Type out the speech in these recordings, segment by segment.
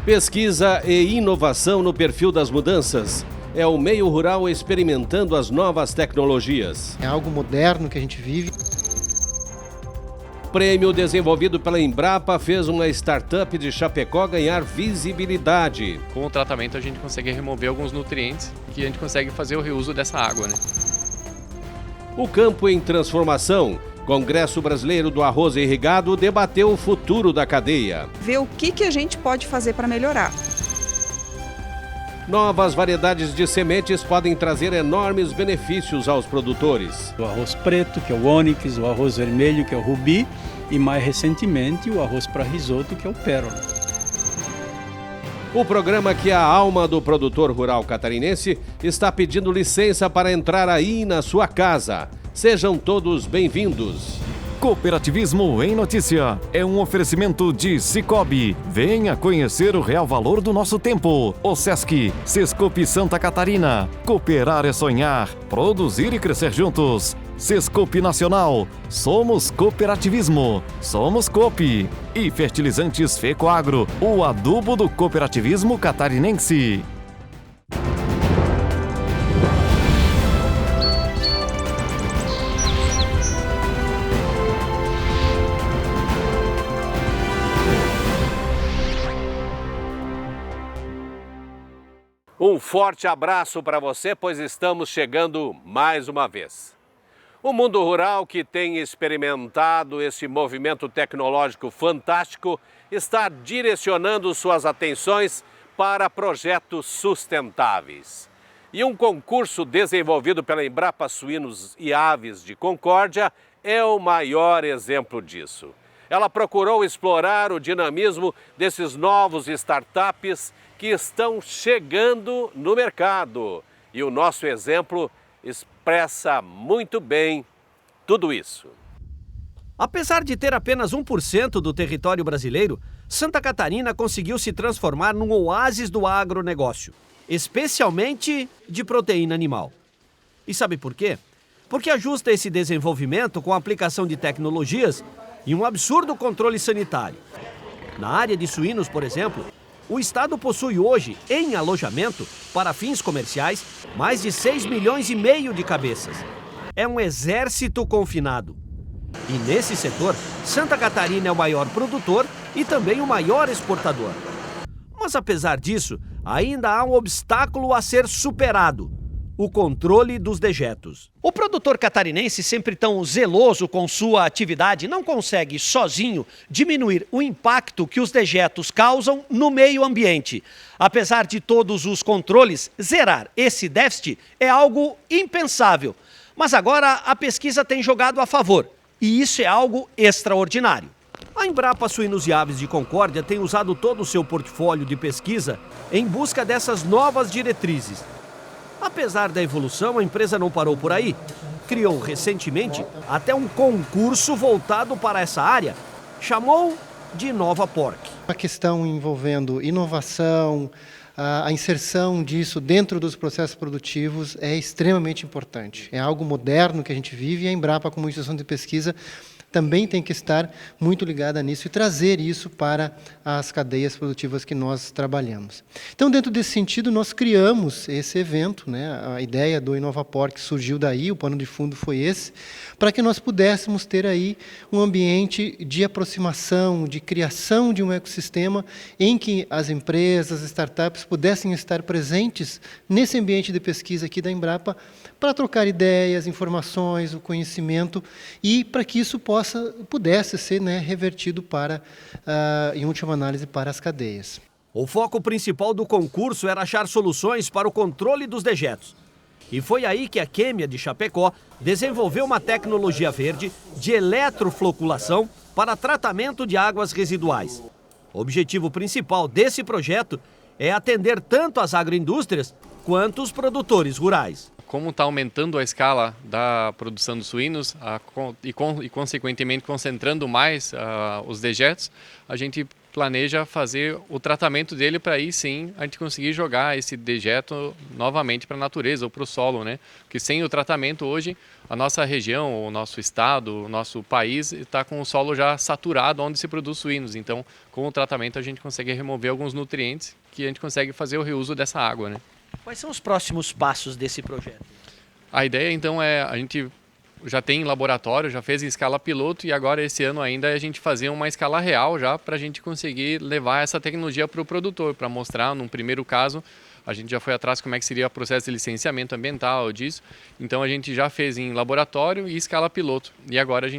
Pesquisa e inovação no perfil das mudanças. É o meio rural experimentando as novas tecnologias. É algo moderno que a gente vive. Prêmio desenvolvido pela Embrapa fez uma startup de Chapecó ganhar visibilidade. Com o tratamento a gente consegue remover alguns nutrientes que a gente consegue fazer o reuso dessa água, né? O campo em transformação. Congresso Brasileiro do Arroz Irrigado debateu o futuro da cadeia. Ver o que a gente pode fazer para melhorar. Novas variedades de sementes podem trazer enormes benefícios aos produtores. O arroz preto, que é o ônix, o arroz vermelho, que é o rubi, e mais recentemente o arroz para risoto, que é o pérola. O programa que é a alma do produtor rural catarinense está pedindo licença para entrar aí na sua casa. Sejam todos bem-vindos. Cooperativismo em Notícia é um oferecimento de Sicoob. Venha conhecer o real valor do nosso tempo. O Sesc, Sescope Santa Catarina. Cooperar é sonhar, produzir e crescer juntos. Sescope Nacional. Somos cooperativismo. Somos Coop. E Fertilizantes Fecoagro, o adubo do cooperativismo catarinense. Um forte abraço para você, pois estamos chegando mais uma vez. O mundo rural, que tem experimentado esse movimento tecnológico fantástico, está direcionando suas atenções para projetos sustentáveis. E um concurso desenvolvido pela Embrapa Suínos e Aves de Concórdia é o maior exemplo disso. Ela procurou explorar o dinamismo desses novos startups que estão chegando no mercado. E o nosso exemplo expressa muito bem tudo isso. Apesar de ter apenas 1% do território brasileiro, Santa Catarina conseguiu se transformar num oásis do agronegócio, especialmente de proteína animal. E sabe por quê? Porque ajusta esse desenvolvimento com a aplicação de tecnologias e um absurdo controle sanitário. Na área de suínos, por exemplo, o Estado possui hoje, em alojamento, para fins comerciais, mais de 6 milhões e meio de cabeças. É um exército confinado. E nesse setor, Santa Catarina é o maior produtor e também o maior exportador. Mas apesar disso, ainda há um obstáculo a ser superado: o controle dos dejetos. O produtor catarinense, sempre tão zeloso com sua atividade, não consegue sozinho diminuir o impacto que os dejetos causam no meio ambiente. Apesar de todos os controles, zerar esse déficit é algo impensável. Mas agora a pesquisa tem jogado a favor, e isso é algo extraordinário. A Embrapa Suínos e Aves de Concórdia tem usado todo o seu portfólio de pesquisa em busca dessas novas diretrizes. Apesar da evolução, a empresa não parou por aí. Criou recentemente até um concurso voltado para essa área. Chamou de Nova Porc. A questão envolvendo inovação, a inserção disso dentro dos processos produtivos é extremamente importante. É algo moderno que a gente vive e a Embrapa, como instituição de pesquisa, também tem que estar muito ligada nisso e trazer isso para as cadeias produtivas que nós trabalhamos. Então, dentro desse sentido, nós criamos esse evento, né? A ideia do InovaPorc surgiu daí, o pano de fundo foi esse, para que nós pudéssemos ter aí um ambiente de aproximação, de criação de um ecossistema em que as empresas, as startups pudessem estar presentes nesse ambiente de pesquisa aqui da Embrapa para trocar ideias, informações, o conhecimento e para que isso pudesse ser, né, revertido para, em última análise, para as cadeias. O foco principal do concurso era achar soluções para o controle dos dejetos. E foi aí que a Quêmia de Chapecó desenvolveu uma tecnologia verde de eletrofloculação para tratamento de águas residuais. O objetivo principal desse projeto é atender tanto as agroindústrias quanto os produtores rurais. Como está aumentando a escala da produção dos suínos e consequentemente concentrando mais os dejetos, a gente planeja fazer o tratamento dele para aí sim a gente conseguir jogar esse dejeto novamente para a natureza ou para o solo, né? Porque sem o tratamento hoje a nossa região, o nosso estado, o nosso país está com o solo já saturado onde se produz suínos. Então, com o tratamento a gente consegue remover alguns nutrientes que a gente consegue fazer o reuso dessa água, né? Quais são os próximos passos desse projeto? A ideia então é a gente já tem laboratório, já fez em escala piloto e agora esse ano ainda a gente fazer uma escala real já para a gente conseguir levar essa tecnologia para o produtor, para mostrar num primeiro caso, a gente já foi atrás como é que seria o processo de licenciamento ambiental disso, então a gente já fez em laboratório e escala piloto e agora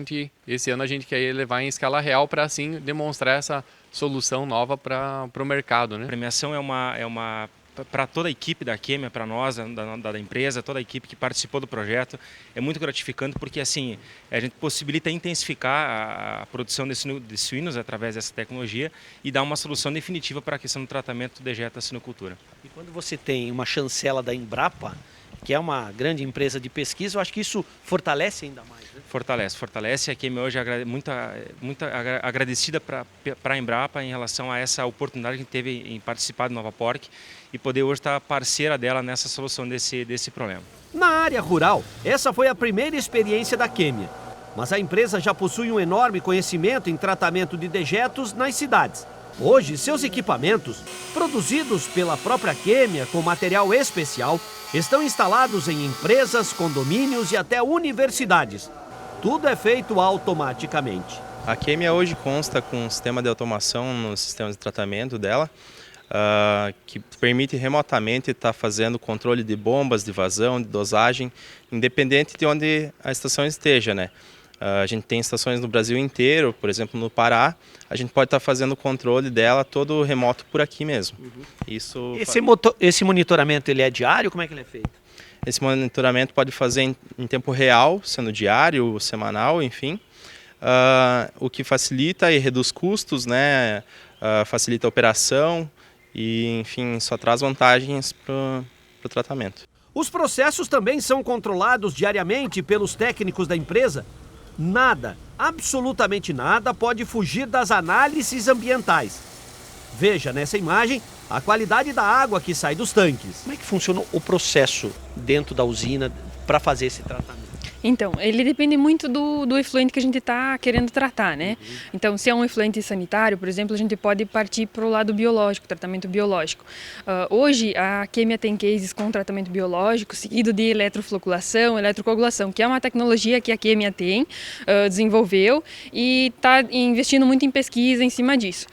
esse ano a gente quer levar em escala real para assim demonstrar essa solução nova para o mercado, né? A premiação é uma para toda a equipe da Quêmia, para nós, da empresa, toda a equipe que participou do projeto, é muito gratificante porque assim, a gente possibilita intensificar a produção de suínos através dessa tecnologia e dar uma solução definitiva para a questão do tratamento do dejeto da suinocultura. E quando você tem uma chancela da Embrapa, que é uma grande empresa de pesquisa, eu acho que isso fortalece ainda mais, né? Fortalece. A Quêmia hoje é muito agradecida para a Embrapa em relação a essa oportunidade que a gente teve em participar do Nova Porc e poder hoje estar parceira dela nessa solução desse problema. Na área rural, essa foi a primeira experiência da Quêmia. Mas a empresa já possui um enorme conhecimento em tratamento de dejetos nas cidades. Hoje, seus equipamentos, produzidos pela própria Quêmia com material especial, estão instalados em empresas, condomínios e até universidades. Tudo é feito automaticamente. A Quêmia hoje consta com um sistema de automação no sistema de tratamento dela, que permite remotamente estar fazendo controle de bombas, de vazão, de dosagem, independente de onde a estação esteja, né? A gente tem estações no Brasil inteiro, por exemplo no Pará, a gente pode estar fazendo o controle dela todo remoto por aqui mesmo. Isso. Esse monitoramento ele é diário? Como é que ele é feito? Esse monitoramento pode fazer em tempo real, sendo diário, semanal, enfim, o que facilita e reduz custos, né? Facilita a operação e, enfim, só traz vantagens para o tratamento. Os processos também são controlados diariamente pelos técnicos da empresa. Nada, absolutamente nada, pode fugir das análises ambientais. Veja nessa imagem a qualidade da água que sai dos tanques. Como é que funciona o processo dentro da usina para fazer esse tratamento? Então, ele depende muito do efluente que a gente está querendo tratar, né? Então, se é um efluente sanitário, por exemplo, a gente pode partir para o lado biológico, tratamento biológico. Hoje, a Quêmia tem cases com tratamento biológico, seguido de eletrofloculação, eletrocoagulação, que é uma tecnologia que a Quêmia tem, desenvolveu e está investindo muito em pesquisa em cima disso.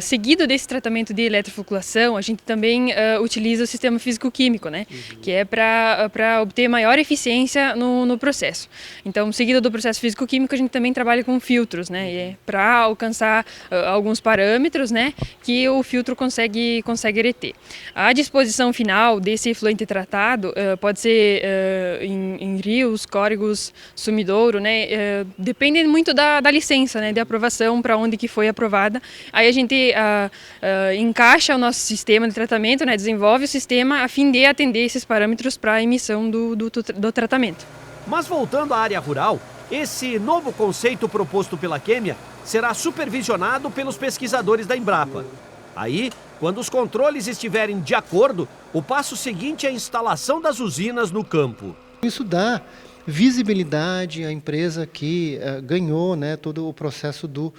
Seguido desse tratamento de eletrofloculação, a gente também utiliza o sistema físico-químico, né? Que é para obter maior eficiência no processo. Então, seguido do processo físico-químico, a gente também trabalha com filtros, né, para alcançar alguns parâmetros, né, que o filtro consegue reter. A disposição final desse efluente tratado pode ser em rios, córregos, sumidouro, né, depende muito da licença, né, de aprovação para onde que foi aprovada. Aí a gente encaixa o nosso sistema de tratamento, né, desenvolve o sistema a fim de atender esses parâmetros para a emissão do tratamento. Mas voltando à área rural, esse novo conceito proposto pela Quêmia será supervisionado pelos pesquisadores da Embrapa. Aí, quando os controles estiverem de acordo, o passo seguinte é a instalação das usinas no campo. Isso dá visibilidade à empresa que ganhou, né, todo o processo do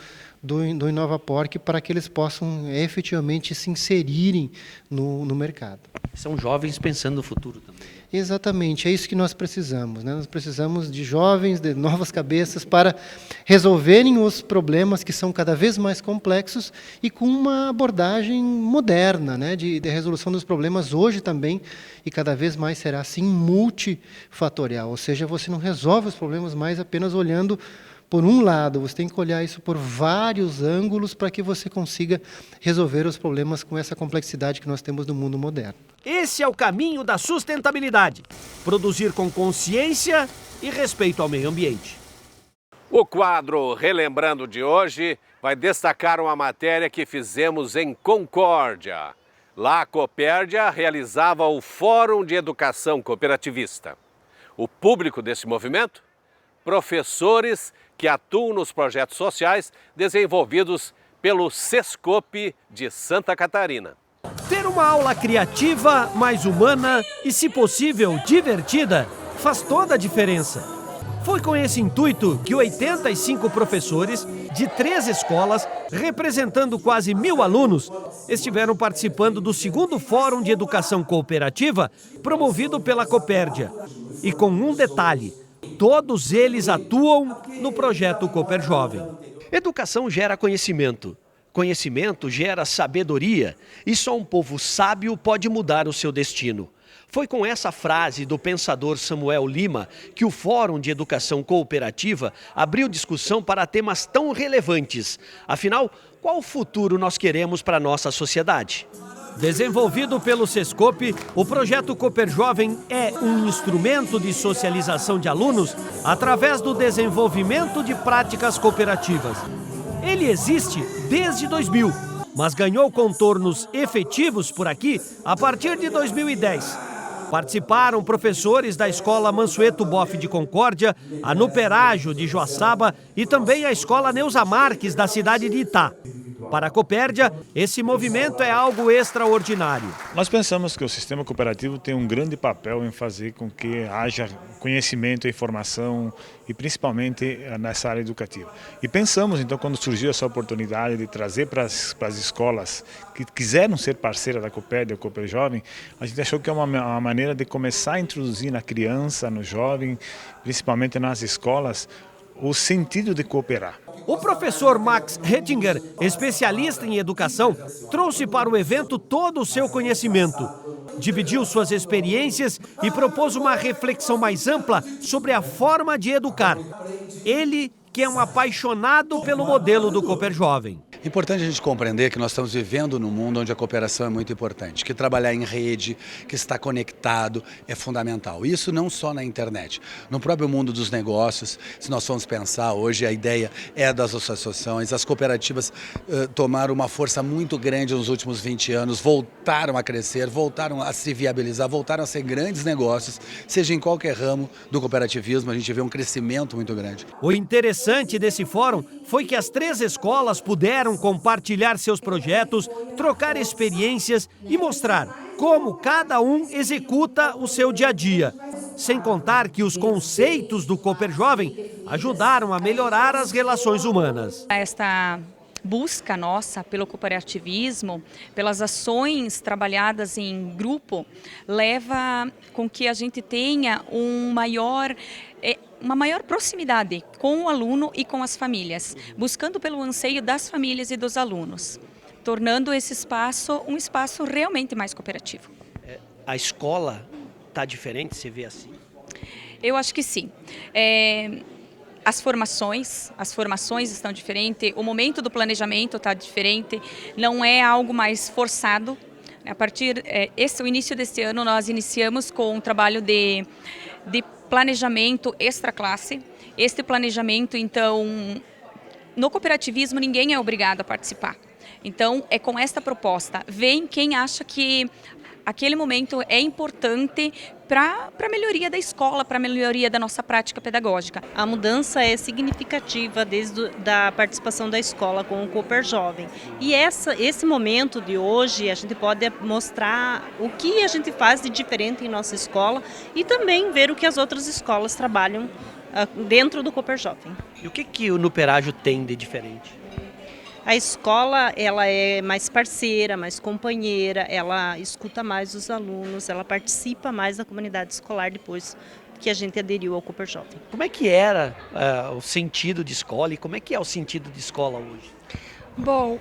Nova Porc para que eles possam efetivamente se inserirem no mercado. São jovens pensando no futuro também. Exatamente, é isso que nós precisamos, né? Nós precisamos de jovens, de novas cabeças para resolverem os problemas que são cada vez mais complexos e com uma abordagem moderna, né? de resolução dos problemas hoje também e cada vez mais será assim multifatorial, ou seja, você não resolve os problemas mais apenas olhando por um lado, você tem que olhar isso por vários ângulos para que você consiga resolver os problemas com essa complexidade que nós temos no mundo moderno. Esse é o caminho da sustentabilidade. Produzir com consciência e respeito ao meio ambiente. O quadro Relembrando de hoje vai destacar uma matéria que fizemos em Concórdia. Lá a Copérdia realizava o Fórum de Educação Cooperativista. O público desse movimento? Professores que atuam nos projetos sociais desenvolvidos pelo Sescope de Santa Catarina. Ter uma aula criativa, mais humana e, se possível, divertida, faz toda a diferença. Foi com esse intuito que 85 professores de 3 escolas, representando quase 1.000 alunos, estiveram participando do 2º Fórum de Educação Cooperativa, promovido pela Copérdia. E com um detalhe, todos eles atuam no projeto Cooper Jovem. Educação gera conhecimento. Conhecimento gera sabedoria. E só um povo sábio pode mudar o seu destino. Foi com essa frase do pensador Samuel Lima que o Fórum de Educação Cooperativa abriu discussão para temas tão relevantes. Afinal, qual futuro nós queremos para a nossa sociedade? Desenvolvido pelo Sescope, o projeto Cooper Jovem é um instrumento de socialização de alunos através do desenvolvimento de práticas cooperativas. Ele existe desde 2000, mas ganhou contornos efetivos por aqui a partir de 2010. Participaram professores da Escola Mansueto Boff de Concórdia, a Nuperágio de Joaçaba e também a Escola Neuza Marques da cidade de Itá. Para a Copérdia, esse movimento é algo extraordinário. Nós pensamos que o sistema cooperativo tem um grande papel em fazer com que haja conhecimento e informação, e principalmente nessa área educativa. E pensamos, então, quando surgiu essa oportunidade de trazer para as escolas que quiseram ser parceiras da Copérdia, o Cooper Jovem, a gente achou que é uma maneira de começar a introduzir na criança, no jovem, principalmente nas escolas, o sentido de cooperar. O professor Max Hettinger, especialista em educação, trouxe para o evento todo o seu conhecimento. Dividiu suas experiências e propôs uma reflexão mais ampla sobre a forma de educar. Ele, que é um apaixonado pelo modelo do Cooper Jovem. É importante a gente compreender que nós estamos vivendo num mundo onde a cooperação é muito importante, que trabalhar em rede, que estar conectado é fundamental. Isso não só na internet, no próprio mundo dos negócios. Se nós formos pensar, hoje a ideia é das associações, as cooperativas tomaram uma força muito grande nos últimos 20 anos, voltaram a crescer, voltaram a se viabilizar, voltaram a ser grandes negócios, seja em qualquer ramo do cooperativismo, a gente vê um crescimento muito grande. O interessante desse fórum foi que as 3 escolas puderam compartilhar seus projetos, trocar experiências e mostrar como cada um executa o seu dia a dia. Sem contar que os conceitos do Cooper Jovem ajudaram a melhorar as relações humanas. Esta busca nossa pelo cooperativismo, pelas ações trabalhadas em grupo, leva com que a gente tenha uma maior proximidade com o aluno e com as famílias, buscando pelo anseio das famílias e dos alunos, tornando esse espaço um espaço realmente mais cooperativo. A escola está diferente, você vê assim? Eu acho que sim. As formações estão diferentes, o momento do planejamento está diferente, não é algo mais forçado. A partir o início deste ano, nós iniciamos com um trabalho de planejamento extra-classe. Este planejamento, então, no cooperativismo ninguém é obrigado a participar. Então, é com esta proposta. Vem quem acha que aquele momento é importante para a melhoria da escola, para a melhoria da nossa prática pedagógica. A mudança é significativa desde a participação da escola com o Cooper Jovem. E esse momento de hoje a gente pode mostrar o que a gente faz de diferente em nossa escola e também ver o que as outras escolas trabalham dentro do Cooper Jovem. E o que o Nuperágio tem de diferente? A escola ela é mais parceira, mais companheira, ela escuta mais os alunos, ela participa mais da comunidade escolar depois que a gente aderiu ao Cooper Jovem. Como é que era o sentido de escola e como é que é o sentido de escola hoje? Bom,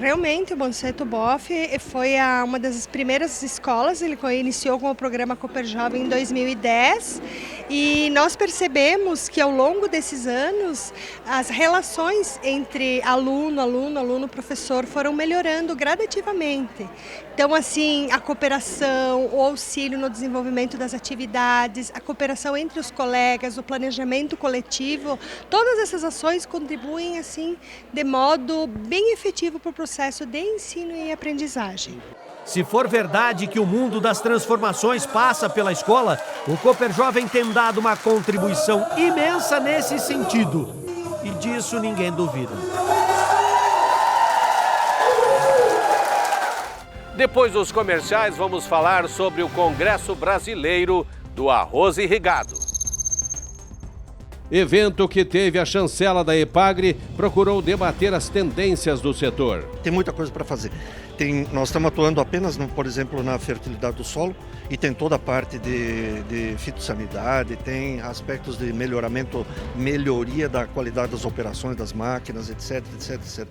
realmente o Mansueto Boff foi uma das primeiras escolas, ele iniciou com o programa Cooper Jovem em 2010 e nós percebemos que ao longo desses anos as relações entre aluno, professor foram melhorando gradativamente. Então, assim, a cooperação, o auxílio no desenvolvimento das atividades, a cooperação entre os colegas, o planejamento coletivo, todas essas ações contribuem, assim, de modo bem efetivo para o processo de ensino e aprendizagem. Se for verdade que o mundo das transformações passa pela escola, o Cooper Jovem tem dado uma contribuição imensa nesse sentido. E disso ninguém duvida. Depois dos comerciais, vamos falar sobre o Congresso Brasileiro do Arroz Irrigado. Evento que teve a chancela da EPAGRE procurou debater as tendências do setor. Tem muita coisa para fazer. Nós estamos atuando apenas, por exemplo, na fertilidade do solo e tem toda a parte de fitossanidade, tem aspectos de melhoria da qualidade das operações das máquinas, etc, etc, etc.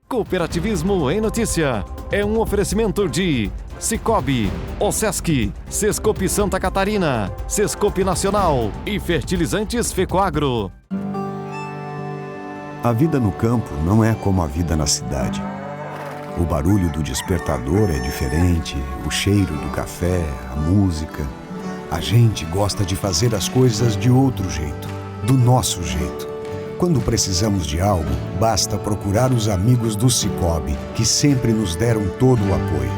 Cooperativismo em Notícia é um oferecimento de Cicobi, Osesc, Sescope Santa Catarina, Sescope Nacional e Fertilizantes Fecoagro. A vida no campo não é como a vida na cidade. O barulho do despertador é diferente, o cheiro do café, a música. A gente gosta de fazer as coisas de outro jeito, do nosso jeito. Quando precisamos de algo, basta procurar os amigos do Cicobi, que sempre nos deram todo o apoio.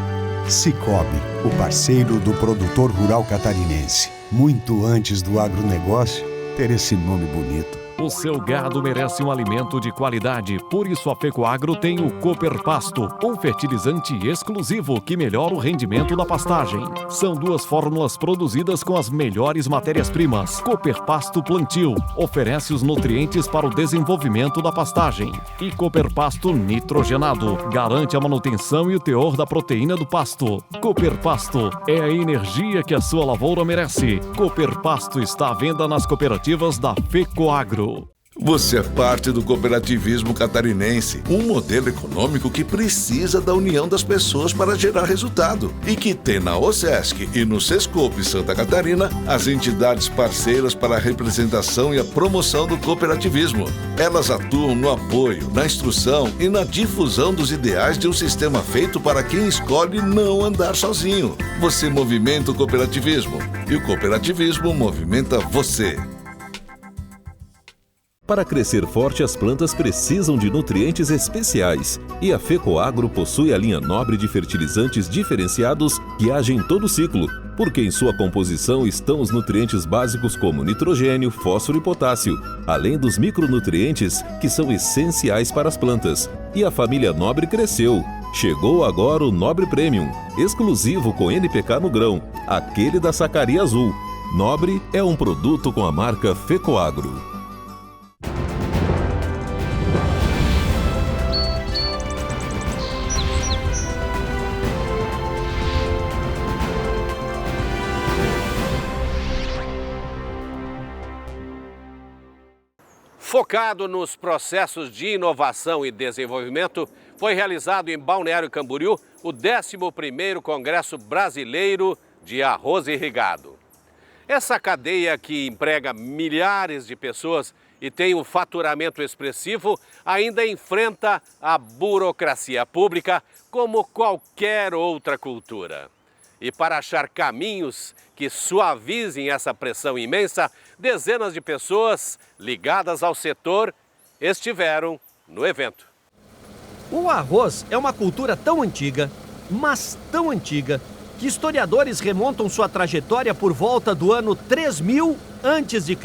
Cicobi, o parceiro do produtor rural catarinense. Muito antes do agronegócio ter esse nome bonito. O seu gado merece um alimento de qualidade, por isso a Fecoagro tem o Cooper Pasto, um fertilizante exclusivo que melhora o rendimento da pastagem. São 2 fórmulas produzidas com as melhores matérias-primas. Cooper Pasto Plantio oferece os nutrientes para o desenvolvimento da pastagem. E Cooper Pasto Nitrogenado garante a manutenção e o teor da proteína do pasto. Cooper Pasto é a energia que a sua lavoura merece. Cooper Pasto está à venda nas cooperativas da Fecoagro. Você é parte do cooperativismo catarinense, um modelo econômico que precisa da união das pessoas para gerar resultado e que tem na Osesc e no Sescope Santa Catarina as entidades parceiras para a representação e a promoção do cooperativismo. Elas atuam no apoio, na instrução e na difusão dos ideais de um sistema feito para quem escolhe não andar sozinho. Você movimenta o cooperativismo e o cooperativismo movimenta você. Para crescer forte, as plantas precisam de nutrientes especiais. E a Fecoagro possui a linha nobre de fertilizantes diferenciados que agem em todo o ciclo, porque em sua composição estão os nutrientes básicos como nitrogênio, fósforo e potássio, além dos micronutrientes que são essenciais para as plantas. E a família Nobre cresceu. Chegou agora o Nobre Premium, exclusivo com NPK no grão, aquele da sacaria azul. Nobre é um produto com a marca Fecoagro. Focado nos processos de inovação e desenvolvimento, foi realizado em Balneário Camboriú o 11º Congresso Brasileiro de Arroz Irrigado. Essa cadeia que emprega milhares de pessoas e tem um faturamento expressivo ainda enfrenta a burocracia pública como qualquer outra cultura. E para achar caminhos que suavizem essa pressão imensa, dezenas de pessoas ligadas ao setor estiveram no evento. O arroz é uma cultura tão antiga, mas tão antiga, que historiadores remontam sua trajetória por volta do ano 3000 a.C.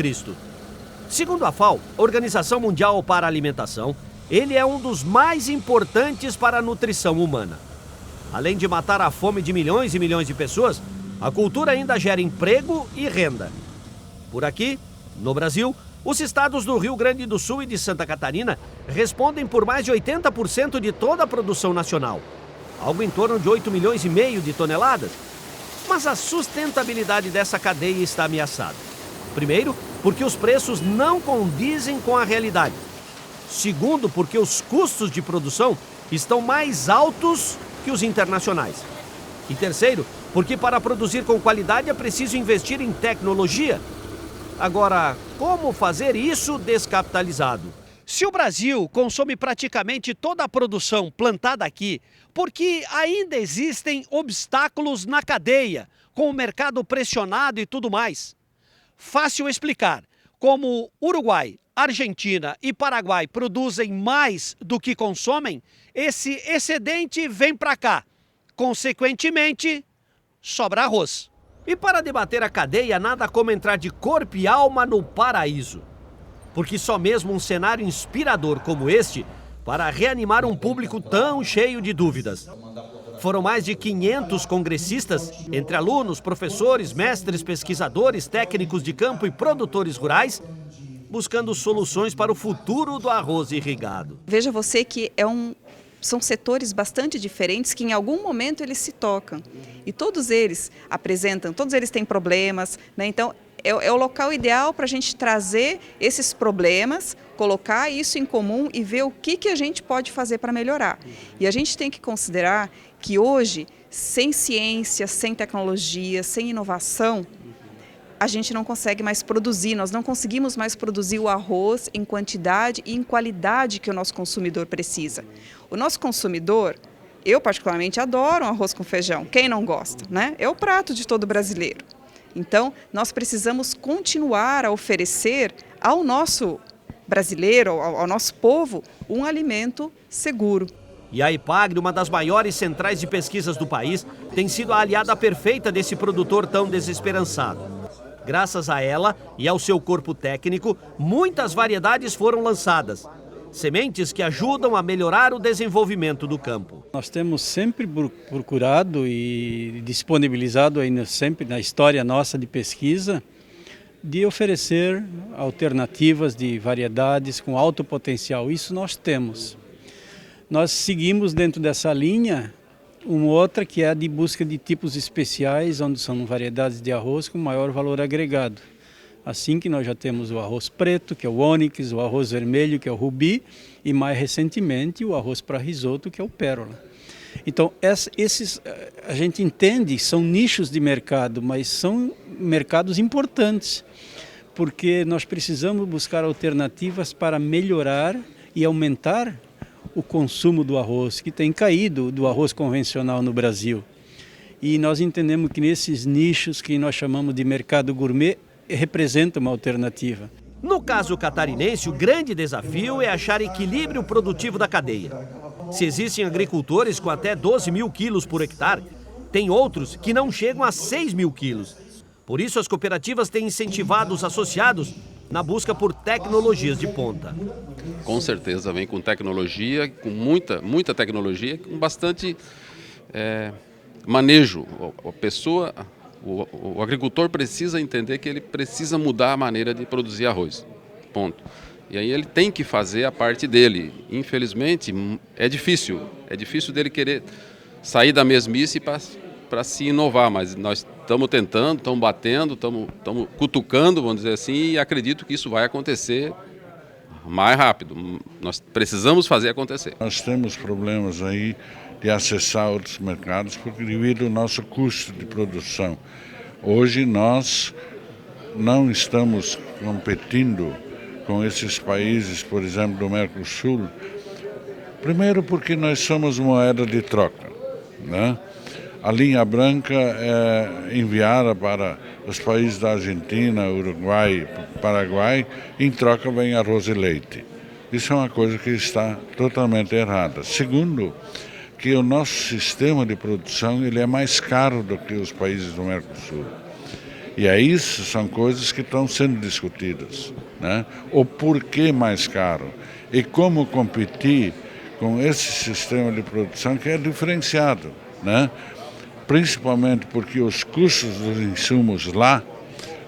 Segundo a FAO, Organização Mundial para a Alimentação, ele é um dos mais importantes para a nutrição humana. Além de matar a fome de milhões e milhões de pessoas, a cultura ainda gera emprego e renda. Por aqui, no Brasil, os estados do Rio Grande do Sul e de Santa Catarina respondem por mais de 80% de toda a produção nacional, algo em torno de 8,5 milhões de toneladas. Mas a sustentabilidade dessa cadeia está ameaçada. Primeiro, porque os preços não condizem com a realidade. Segundo, porque os custos de produção estão mais altos que os internacionais. E terceiro, porque para produzir com qualidade é preciso investir em tecnologia. Agora, como fazer isso descapitalizado? Se o Brasil consome praticamente toda a produção plantada aqui, por que ainda existem obstáculos na cadeia, com o mercado pressionado e tudo mais? Fácil explicar. Como Uruguai, Argentina e Paraguai produzem mais do que consomem, esse excedente vem para cá, consequentemente, sobra arroz. E para debater a cadeia, nada como entrar de corpo e alma no paraíso. Porque só mesmo um cenário inspirador como este para reanimar um público tão cheio de dúvidas. Foram mais de 500 congressistas, entre alunos, professores, mestres, pesquisadores, técnicos de campo e produtores rurais, buscando soluções para o futuro do arroz irrigado. Veja você que são setores bastante diferentes que em algum momento eles se tocam. E todos eles têm problemas, né? Então é o local ideal para a gente trazer esses problemas, colocar isso em comum e ver o que a gente pode fazer para melhorar. E a gente tem que considerar que hoje, sem ciência, sem tecnologia, sem inovação, a gente não consegue mais produzir, nós não conseguimos mais produzir o arroz em quantidade e em qualidade que o nosso consumidor precisa. O nosso consumidor, eu particularmente adoro um arroz com feijão, quem não gosta, né? É o prato de todo brasileiro. Então, nós precisamos continuar a oferecer ao nosso brasileiro, ao nosso povo, um alimento seguro. E a Epagre, uma das maiores centrais de pesquisas do país, tem sido a aliada perfeita desse produtor tão desesperançado. Graças a ela e ao seu corpo técnico, muitas variedades foram lançadas. Sementes que ajudam a melhorar o desenvolvimento do campo. Nós temos sempre procurado e disponibilizado ainda sempre na história nossa de pesquisa de oferecer alternativas de variedades com alto potencial. Isso nós temos. Nós seguimos dentro dessa linha uma outra que é a de busca de tipos especiais, onde são variedades de arroz com maior valor agregado. Assim que nós já temos o arroz preto, que é o ônix, o arroz vermelho, que é o rubi, e mais recentemente o arroz para risoto, que é o pérola. Então, esses a gente entende, são nichos de mercado, mas são mercados importantes, porque nós precisamos buscar alternativas para melhorar e aumentar o consumo do arroz, que tem caído do arroz convencional no Brasil. E nós entendemos que nesses nichos que nós chamamos de mercado gourmet, representa uma alternativa. No caso catarinense, o grande desafio é achar equilíbrio produtivo da cadeia. Se existem agricultores com até 12 mil quilos por hectare, tem outros que não chegam a 6 mil quilos. Por isso, as cooperativas têm incentivado os associados na busca por tecnologias de ponta. Com certeza vem com tecnologia, com muita tecnologia, com bastante manejo. O agricultor precisa entender que ele precisa mudar a maneira de produzir arroz, ponto. E aí ele tem que fazer a parte dele. Infelizmente, é difícil dele querer sair da mesmice para se inovar, mas nós estamos tentando, estamos batendo, estamos cutucando, vamos dizer assim, e acredito que isso vai acontecer mais rápido. Nós precisamos fazer acontecer. Nós temos problemas aí de acessar outros mercados devido ao nosso custo de produção. Hoje nós não estamos competindo com esses países, por exemplo, do Mercosul, primeiro porque nós somos moeda de troca, né? A linha branca é enviada para os países da Argentina, Uruguai, Paraguai, em troca vem arroz e leite. Isso é uma coisa que está totalmente errada. Segundo, que o nosso sistema de produção ele é mais caro do que os países do Mercosul. E é isso, são coisas que estão sendo discutidas, né? O porquê mais caro e como competir com esse sistema de produção que é diferenciado, né? Principalmente porque os custos dos insumos lá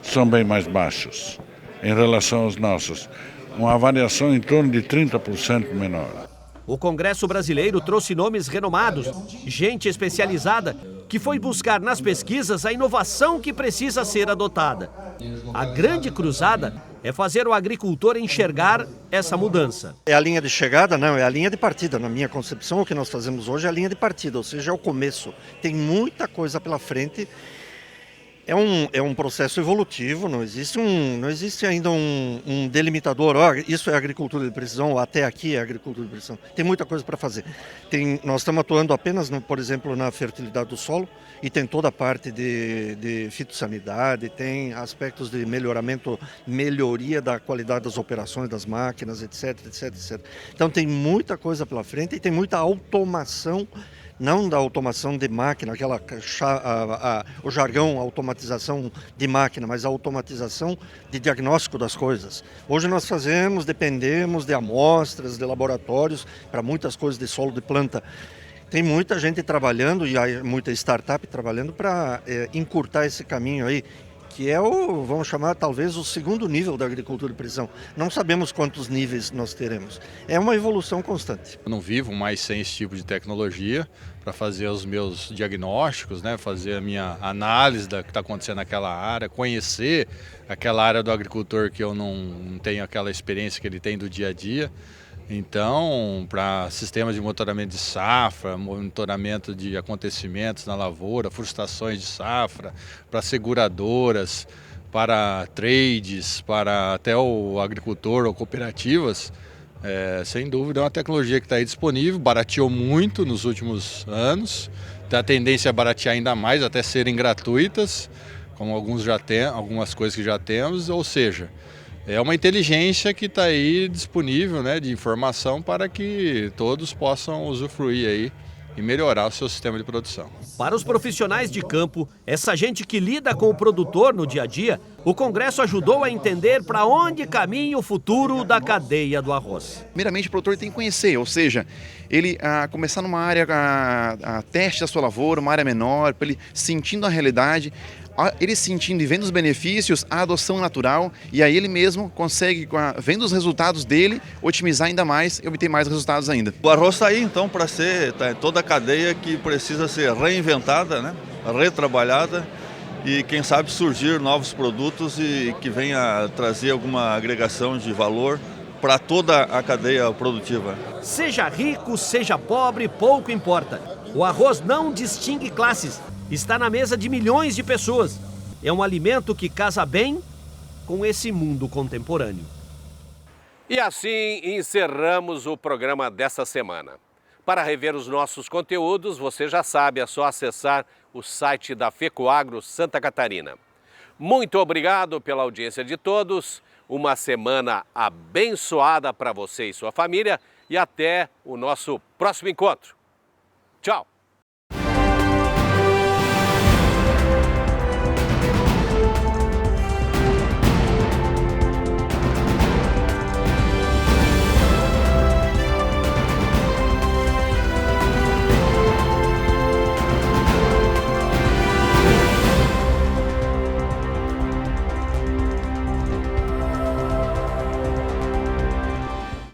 são bem mais baixos em relação aos nossos. Uma variação em torno de 30% menor. O Congresso Brasileiro trouxe nomes renomados, gente especializada, que foi buscar nas pesquisas a inovação que precisa ser adotada. A grande cruzada é fazer o agricultor enxergar essa mudança. É a linha de chegada? Não, é a linha de partida. Na minha concepção, o que nós fazemos hoje é a linha de partida, ou seja, é o começo. Tem muita coisa pela frente. É um processo evolutivo, não existe ainda um delimitador, isso é agricultura de precisão, ou até aqui é agricultura de precisão. Tem muita coisa para fazer. Nós estamos atuando apenas, por exemplo, na fertilidade do solo, e tem toda a parte de fitossanidade, tem aspectos de melhoria da qualidade das operações das máquinas, etc. Então tem muita coisa pela frente e tem muita automação não da automação de máquina, o jargão automatização de máquina, mas a automatização de diagnóstico das coisas. Hoje nós dependemos de amostras, de laboratórios, para muitas coisas de solo de planta. Tem muita gente trabalhando, e há muita startup trabalhando para encurtar esse caminho aí, que é vamos chamar, talvez, o segundo nível da agricultura de precisão. Não sabemos quantos níveis nós teremos. É uma evolução constante. Eu não vivo mais sem esse tipo de tecnologia para fazer os meus diagnósticos, né? Fazer a minha análise do que está acontecendo naquela área, conhecer aquela área do agricultor que eu não tenho aquela experiência que ele tem do dia a dia. Então, para sistemas de monitoramento de safra, monitoramento de acontecimentos na lavoura, frustrações de safra, para seguradoras, para trades, para até o agricultor ou cooperativas, sem dúvida é uma tecnologia que está aí disponível, barateou muito nos últimos anos, tem a tendência a baratear ainda mais, até serem gratuitas, como algumas coisas que já temos, ou seja, é uma inteligência que está aí disponível, né, de informação para que todos possam usufruir aí e melhorar o seu sistema de produção. Para os profissionais de campo, essa gente que lida com o produtor no dia a dia, o Congresso ajudou a entender para onde caminha o futuro da cadeia do arroz. Primeiramente, o produtor tem que conhecer, ou seja, ele começar numa área, a teste da sua lavoura, uma área menor, para ele sentindo a realidade, ele sentindo e vendo os benefícios, a adoção natural, e aí ele mesmo consegue, vendo os resultados dele, otimizar ainda mais e obter mais resultados ainda. O arroz está aí então para ser toda a cadeia que precisa ser reinventada, né? Retrabalhada e quem sabe surgir novos produtos e que venha trazer alguma agregação de valor para toda a cadeia produtiva. Seja rico, seja pobre, pouco importa. O arroz não distingue classes. Está na mesa de milhões de pessoas. É um alimento que casa bem com esse mundo contemporâneo. E assim encerramos o programa desta semana. Para rever os nossos conteúdos, você já sabe, é só acessar o site da FECOAGRO Santa Catarina. Muito obrigado pela audiência de todos, uma semana abençoada para você e sua família e até o nosso próximo encontro. Tchau!